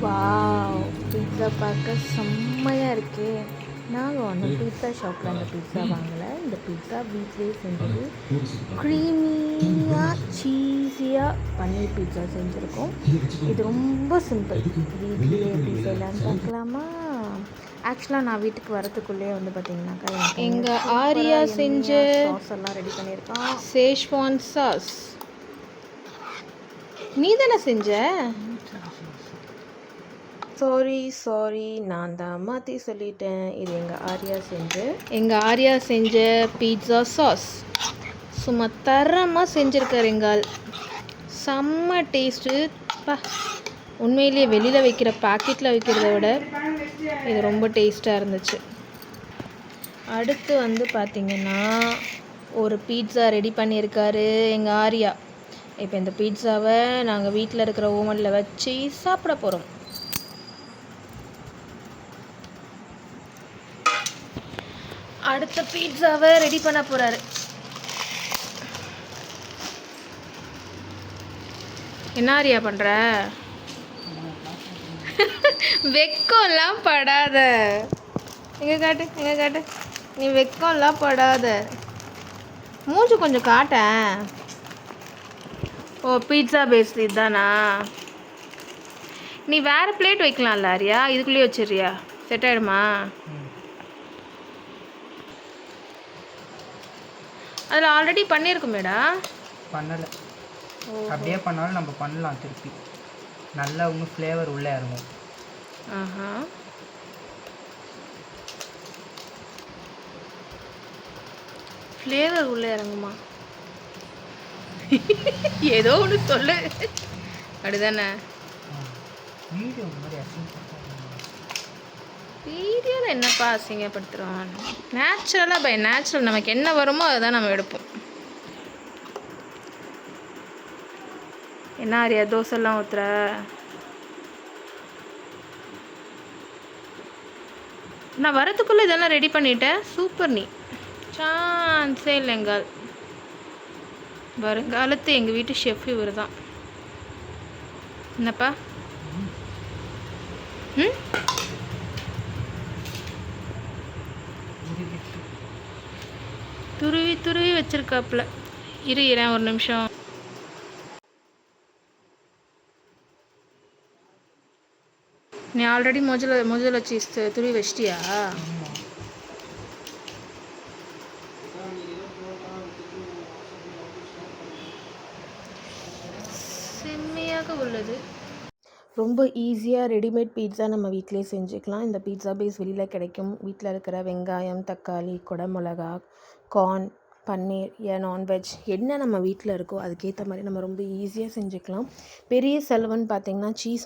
Wow! Pizza பார்க்க செம்மையா இருக்கே! நாங்க ஒன்றும் பீட்ஸா ஷாப்பில் அந்த பீட்ஸா வாங்கலை. இந்த பீட்ஸா வீட்டிலேயே செஞ்சது. க்ரீமியாக சீஸியாக பன்னீர் பீட்ஸா செஞ்சுருக்கோம். இது ரொம்ப சிம்பிள். வீட்டிலேயே எப்படி செய்யலான்னு பார்க்கலாமா? ஆக்சுவலாக நான் வீட்டுக்கு வரத்துக்குள்ளேயே வந்து பார்த்தீங்கன்னாக்கா எங்கள் ஆரியா செஞ்ச சாஸ் எல்லாம் ரெடி பண்ணியிருக்கான். சேஷ்வான் சாஸ் நீ தானே செஞ்ச? சாரி நான் தான் மாற்றி சொல்லிட்டேன். இது எங்கள் ஆரியா செஞ்ச பீட்சா சாஸ் சும்மா தரமாக செஞ்சுருக்காரு எங்கள் செம்ம டேஸ்ட்டு. உண்மையிலேயே வெளியில் வைக்கிற பாக்கெட்டில் வைக்கிறத விட இது ரொம்ப டேஸ்ட்டாக இருந்துச்சு. அடுத்து வந்து பார்த்திங்கன்னா ஒரு பீட்சா ரெடி பண்ணியிருக்காரு எங்கள் ஆரியா. இப்போ இந்த பீட்சாவை நாங்கள் வீட்டில் இருக்கிற ஓவனில் வச்சு சாப்பிட போகிறோம். அடுத்த பீட்சாவை ரெடி பண்ண போகிறாரு. என்ன ஆரியா பண்ணுற? வெக்கம்லாம் படாத. எங்கே காட்டு நீ வெக்கம்லாம் படாத. மூஞ்சி கொஞ்சம் காட்டேன். ஓ, பீட்சா பேஸ்ட் இதுதானா? நீ வேறு பிளேட் வைக்கலாம்ல ஆரியா, இதுக்குள்ளேயே வச்சிடுறியா? செட் ஆகிடுமா? அதில் ஆல்ரெடி பண்ணியிருக்குமேடா. பண்ணலை. அப்படியே பண்ணாலும் நம்ம பண்ணலாம் திருப்பி. நல்லா இன்னும் ஃப்ளேவர் உள்ளே இறங்கும். ஆஹா, ஃப்ளேவர் உள்ளே இறங்குமா? ஏதோ ஒன்று சொல்லு. அப்படிதானே? வீடியோ மாதிரி வீடியோவில் என்னப்பா அசிங்கப்படுத்துகிறோம்? நேச்சுரலாக பை நேச்சுரல் நமக்கு என்ன வருமோ அதை தான் நம்ம எடுப்போம். என்ன ஆரியா தோசைலாம் ஊற்றுற? நான் வரத்துக்குள்ளே இதெல்லாம் ரெடி பண்ணிட்டேன். சூப்பர். நீ சான்ஸே இல்லைங்கள். வருங்காலத்து எங்கள் வீட்டு ஷெஃப் இவர் தான். என்னப்பா? ம், துருவி வச்சிருக்காப்புல. இறேன் ஒரு நிமிஷம். நீ ஆல்ரெடி மொஜில் வச்சு துருவி வச்சிட்டியா? செம்மையாக உள்ளது. ரொம்ப ஈஸியாக ரெடிமேட் பீட்ஸா நம்ம வீட்டிலே செஞ்சுக்கலாம். இந்த பீட்ஸா பேஸ் வெளியில் கிடைக்கும். வீட்டில் இருக்கிற வெங்காயம், தக்காளி, குடமிளகா, கார்ன், பன்னீர், நான்வெஜ் என்ன நம்ம வீட்டில் இருக்கோ அதுக்கேற்ற மாதிரி நம்ம ரொம்ப ஈஸியாக செஞ்சுக்கலாம். பெரிய செலவுன்னு பார்த்திங்கன்னா சீஸ்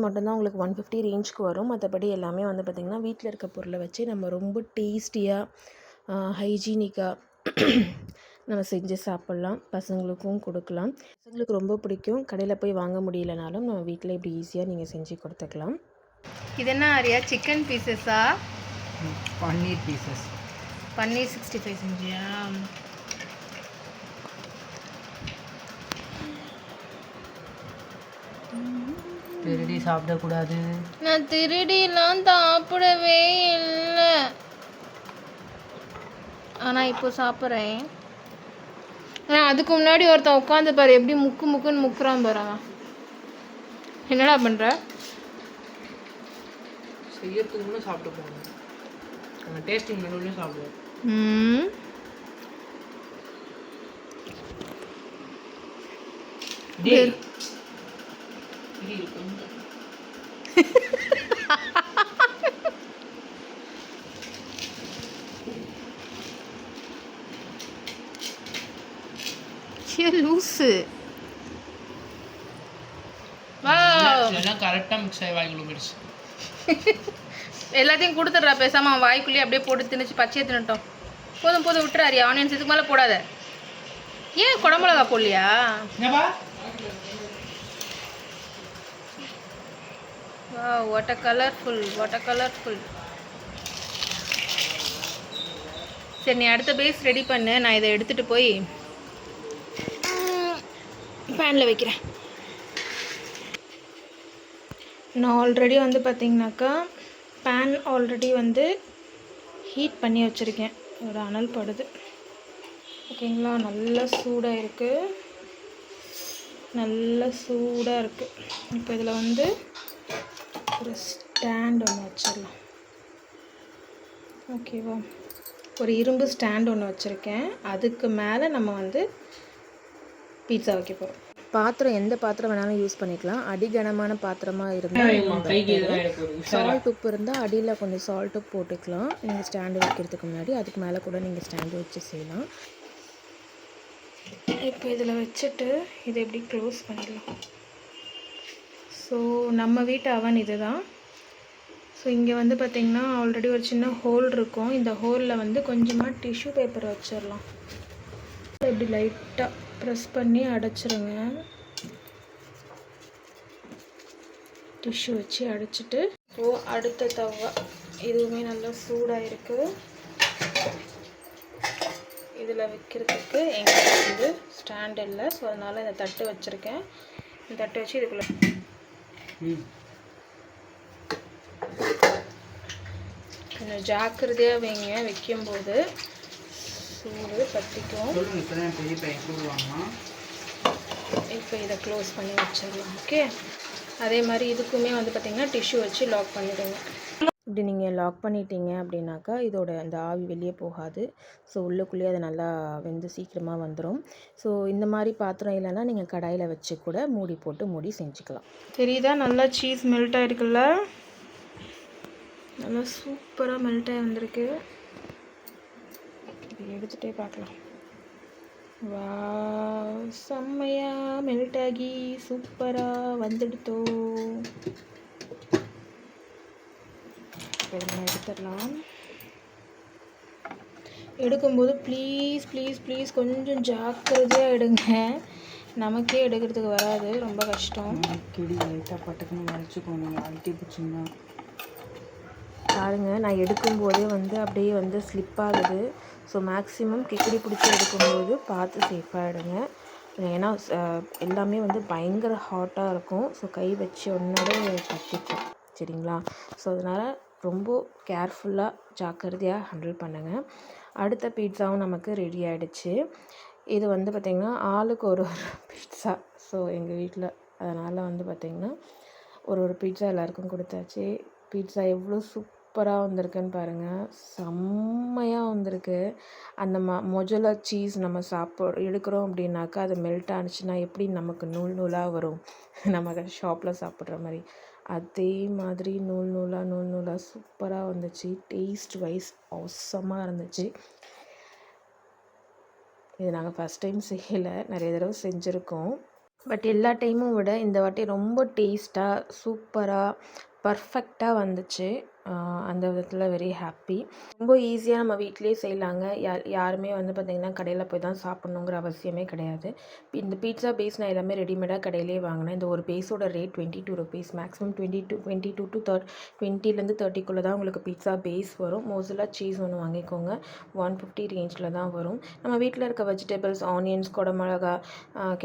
மட்டும்தான் உங்களுக்கு 150 ரேஞ்சுக்கு வரும். மற்றபடி எல்லாமே வந்து பார்த்திங்கன்னா வீட்டில் இருக்க பொருளை வச்சு நம்ம ரொம்ப டேஸ்டியாக ஹைஜீனிக்காக நம்ம செஞ்சு சாப்பிட்லாம். பசங்களுக்கும் கொடுக்கலாம். பசங்களுக்கு ரொம்ப பிடிக்கும். கடையில் போய் வாங்க முடியலனாலும் நம்ம வீட்டில் இப்படி ஈஸியாக நீங்கள் செஞ்சு கொடுத்துக்கலாம். இது என்ன ஆரியா? சிக்கன் பீசஸா? பன்னீர் பீசஸ். பன்னீர் 65 செஞ்சியா? திருடி சாப்பிடக்கூடாது. நான் திருடிலாம் சாப்பிடவே இல்லை. ஆனால் இப்போ சாப்பிட்றேன். அதுக்கு முன்னாடி ஒருத்தன் உட்காந்து பாரு எப்படி முக்குன்னு முக்குறான் பாரு. என்னடா பண்ணுற? செய்யறதுக்கு முன்னே சாப்பிட்டு போகணும். அந்த டேஸ்டிங் மெனுலேயும் சாப்பிடுவோம். லூசு. கரெக்டாக மிக்ஸ் ஆகி வாய்க்குள்ள போயிடுச்சு. எல்லாத்தையும் கொடுத்துட்றா பேசாம. வாய்க்குள்ளேயே அப்படியே போட்டு திணிச்சு பச்சையை தின்னுட்டோம். போதும் விட்டுறாரு. ஆனியன்ஸ் இதுக்கு மேலே போடாத. ஏன் குடமிளகா போடலையா? What a colourful. சரி, நீ அடுத்த பேஸ் ரெடி பண்ணு. நான் இதை எடுத்துகிட்டு போய் பேனில் வைக்கிறேன். நான் ஆல்ரெடி வந்து பார்த்திங்கனாக்கா பேன் ஆல்ரெடி வந்து ஹீட் பண்ணி வச்சுருக்கேன். இதோட அனல் படுது. ஓகேங்களா, நல்லா சூடாக இருக்குது, நல்லா சூடாக இருக்குது. இப்போ இதில் வந்து ஒரு ஸ்டாண்ட் ஒன்று வச்சிடலாம். ஓகேவா, ஒரு இரும்பு ஸ்டாண்ட் ஒன்று வச்சுருக்கேன். அதுக்கு மேலே நம்ம வந்து பீட்சா வைக்க போகிறோம். பாத்திரம் எந்த பாத்திரம் வேணாலும் யூஸ் பண்ணிக்கலாம். அடிகனமான பாத்திரமாக இருந்தால் சால்ட் உப்பு இருந்தால் அடியில் கொஞ்சம் சால்ட் உப்பு போட்டுக்கலாம். நீங்கள் ஸ்டாண்டு வைக்கிறதுக்கு முன்னாடி அதுக்கு மேலே கூட நீங்கள் ஸ்டாண்டு வச்சு செய்யலாம். இப்போ இதில் வச்சுட்டு இதை எப்படி க்ளோஸ் பண்ணிடலாம். ஸோ நம்ம வீட்டு அவன் இது தான். ஸோ இங்கே வந்து பார்த்திங்கன்னா ஆல்ரெடி ஒரு சின்ன ஹோல் இருக்கும். இந்த ஹோலில் வந்து கொஞ்சமாக டிஷ்யூ பேப்பர் வச்சிடலாம். இப்படி லைட்டாக ப்ரெஸ் பண்ணி அடைச்சிருங்க. டிஷ்யூ வச்சு அடைச்சிட்டு அடுத்த தவா இதுவுமே நல்லா சூடாக இருக்குது. இதில் வைக்கிறதுக்கு எங்களுக்கு வந்து ஸ்டாண்ட் இல்லை. ஸோ அதனால் இந்த தட்டு வச்சுருக்கேன். இந்த தட்டு வச்சு இதுக்குள்ளே கொஞ்சம் ஜாக்கிரதையாக வைங்க. வைக்கும்போது சூடு பற்றிக்கும். இப்போ இதை க்ளோஸ் பண்ணி வச்சிடலாம். ஓகே, அதே மாதிரி இதுக்குமே வந்து பார்த்திங்கன்னா டிஷ்யூ வச்சு லாக் பண்ணிவிடுங்க. இப்படி நீங்கள் லாக் பண்ணிட்டீங்க அப்படின்னாக்கா இதோட அந்த ஆவி வெளியே போகாது. ஸோ உள்ளுக்குள்ளேயே அது நல்லா வெந்து சீக்கிரமாக வந்துடும். ஸோ இந்த மாதிரி பாத்திரம் இல்லைன்னா நீங்கள் கடாயில் வச்சு கூட மூடி போட்டு மூடி செஞ்சுக்கலாம். தெரியுதா, நல்லா சீஸ் மெல்ட் ஆகிருக்குல்ல, நல்லா சூப்பராக மெல்ட் ஆகி வந்திருக்கு. எடுத்துகிட்டே பார்க்கலாம். வா, செம்மையாக மெல்ட் ஆகி சூப்பராக வந்துடுத்தோ. நம்ம எடுத்துடலாம். எடுக்கும்போது ப்ளீஸ் ப்ளீஸ் ப்ளீஸ் கொஞ்சம் ஜாக்கிரதையாக எடுங்க. நமக்கே எடுக்கிறதுக்கு வராது, ரொம்ப கஷ்டம். கிடி லைட்டாக பட்டுக்குன்னு வரைச்சிக்கோங்க, அழுத்தி பிடிச்சிங்கன்னா. பாருங்கள், நான் எடுக்கும்போதே வந்து அப்படியே வந்து ஸ்லிப் ஆகுது. ஸோ மேக்ஸிமம் கிக்கடி பிடிச்சி எடுக்கும்போது பார்த்து சேஃபாக எடுங்க. ஏன்னா எல்லாமே வந்து பயங்கர ஹாட்டாக இருக்கும். ஸோ கை வச்சு ஒன்றோட பற்றிக்கும். சரிங்களா, ஸோ அதனால் ரொம்ப கேர்ஃபுல்லாக ஜாக்கிரதையாக ஹேண்டில் பண்ணுங்கள். அடுத்த பீட்சாவும் நமக்கு ரெடி ஆகிடுச்சு. இது வந்து பார்த்திங்கன்னா ஆளுக்கு ஒரு பீட்சா. ஸோ எங்கள் வீட்டில் அதனால் வந்து பார்த்திங்கன்னா ஒரு பீட்சா எல்லாேருக்கும் கொடுத்தாச்சு. பீட்சா எவ்வளோ சூப்பராக வந்திருக்குன்னு பாருங்கள், செம்மையாக வந்திருக்கு. அந்த மொஜலா சீஸ் நம்ம எடுக்கிறோம் அப்படின்னாக்கா அது மெல்ட் ஆனிச்சுன்னா எப்படி நமக்கு நூல் நூலாக வரும், நம்ம ஷாப்பில் சாப்பிட்ற மாதிரி அதே மாதிரி நூல் நூலாக சூப்பராக வந்துச்சு. டேஸ்ட் வைஸ் அவசமாக இருந்துச்சு. இது நாங்கள் ஃபஸ்ட் டைம் செய்யலை, நிறைய தடவை செஞ்சுருக்கோம். பட் எல்லா டைமும் விட இந்த வாட்டி ரொம்ப டேஸ்ட்டாக சூப்பராக பர்ஃபெக்டாக வந்துச்சு. அந்த விதத்தில் வெரி ஹாப்பி. ரொம்ப ஈஸியாக நம்ம வீட்டிலே செய்யலாங்க. யாருமே வந்து பார்த்திங்கன்னா கடையில் போய் தான் சாப்பிட்ணுங்கிற அவசியமே கிடையாது. இந்த பீட்சா பேஸ் நான் எல்லாமே ரெடிமேடாக கடையிலே வாங்கினேன். இந்த ஒரு பேஸோட ரேட் 22 rupees, மேக்ஸிமம் 22 to 20 30 தான் உங்களுக்கு பீட்சா பேஸ் வரும். மோசலா சீஸ் ஒன்று வாங்கிக்கோங்க, 150 ரேஞ்சில் தான் வரும். நம்ம வீட்டில் இருக்க வெஜிடபிள்ஸ், ஆனியன்ஸ், குடமிளகா,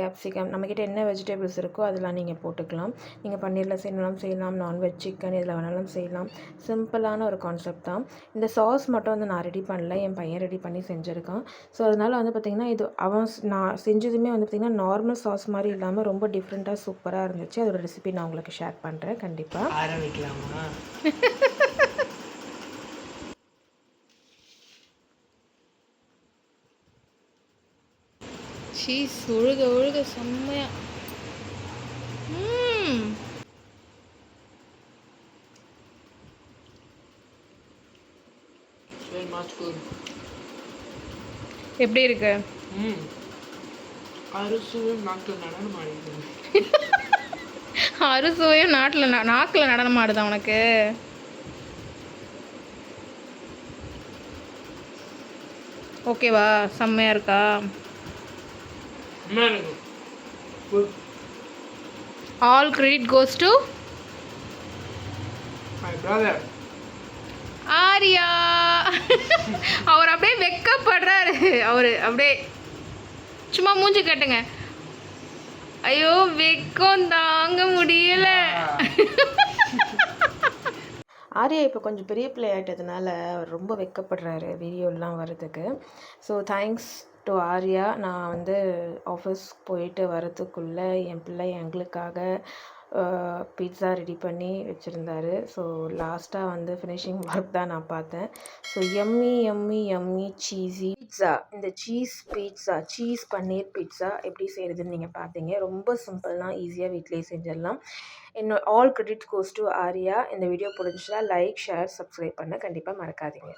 கேப்சிகம், நம்மக்கிட்ட என்ன வெஜிடபிள்ஸ் இருக்கோ அதெல்லாம் நீங்கள் போட்டுக்கலாம். நீங்கள் பன்னீரில் செய்யலாம், நான்வெஜ் சிக்கன் இதில் வேணாலும் செய்யலாம். சிம்பிளான ஒரு கான்செப்ட் தான். இந்த சாஸ் மட்டும் வந்து நான் ரெடி பண்ணல, என் பையன் ரெடி பண்ணி செஞ்சுருக்கான். ஸோ அதனால் வந்து பார்த்திங்கன்னா இது நான் செஞ்சதுமே வந்து பார்த்திங்கன்னா நார்மல் சாஸ் மாதிரி இல்லாமல் ரொம்ப டிஃப்ரெண்ட்டாக சூப்பராக இருந்துச்சு. அதோட ரெசிபி நான் உங்களுக்கு ஷேர் பண்ணுறேன் கண்டிப்பாக. ஆரம்பிக்கலாமா? சீஸ் ஒழுக செம்மையா. எப்படி இருக்கு? அறுசுவையும் நாக்கில் நடனம் ஆடுது. அறுசுவையும் நாக்கில் நடனம் ஆடுதா உனக்கு? ஓகேவா, செம்மையா இருக்கா? All credit goes to my brother. Arya. அவர் அப்படியே வெக்கப்படுறாரு. அவர் அப்படியே சும்மா மூஞ்சி கட்டுங்க. ஐயோ வெக்கம் தாங்க முடியல. ஆர்யா இப்போ கொஞ்சம் பெரிய பிள்ளை ஆகிட்டதுனால அவர் ரொம்ப வெட்கப்படுறாரு வீடியோலாம் வர்றதுக்கு. So thanks to Arya. நான் வந்து ஆஃபீஸ் போயிட்டு வரத்துக்குள்ளே என் பிள்ளை எங்களுக்காக பீட்ஸா ரெடி பண்ணி வச்சுருந்தாரு. ஸோ லாஸ்ட்டாக வந்து ஃபினிஷிங் ஒர்க் தான் நான் பார்த்தேன். So yummy yummy yummy cheesy pizza. இந்த சீஸ் பன்னீர் பீட்ஸா எப்படி செய்கிறதுன்னு நீங்கள் பார்த்தீங்க. ரொம்ப சிம்பிள் தான், ஈஸியாக வீட்டிலேயே செஞ்சிடலாம். All credit goes to Arya. இந்த வீடியோ பிடிச்சிச்சா லைக், ஷேர், சப்ஸ்கிரைப் பண்ண கண்டிப்பாக மறக்காதீங்க.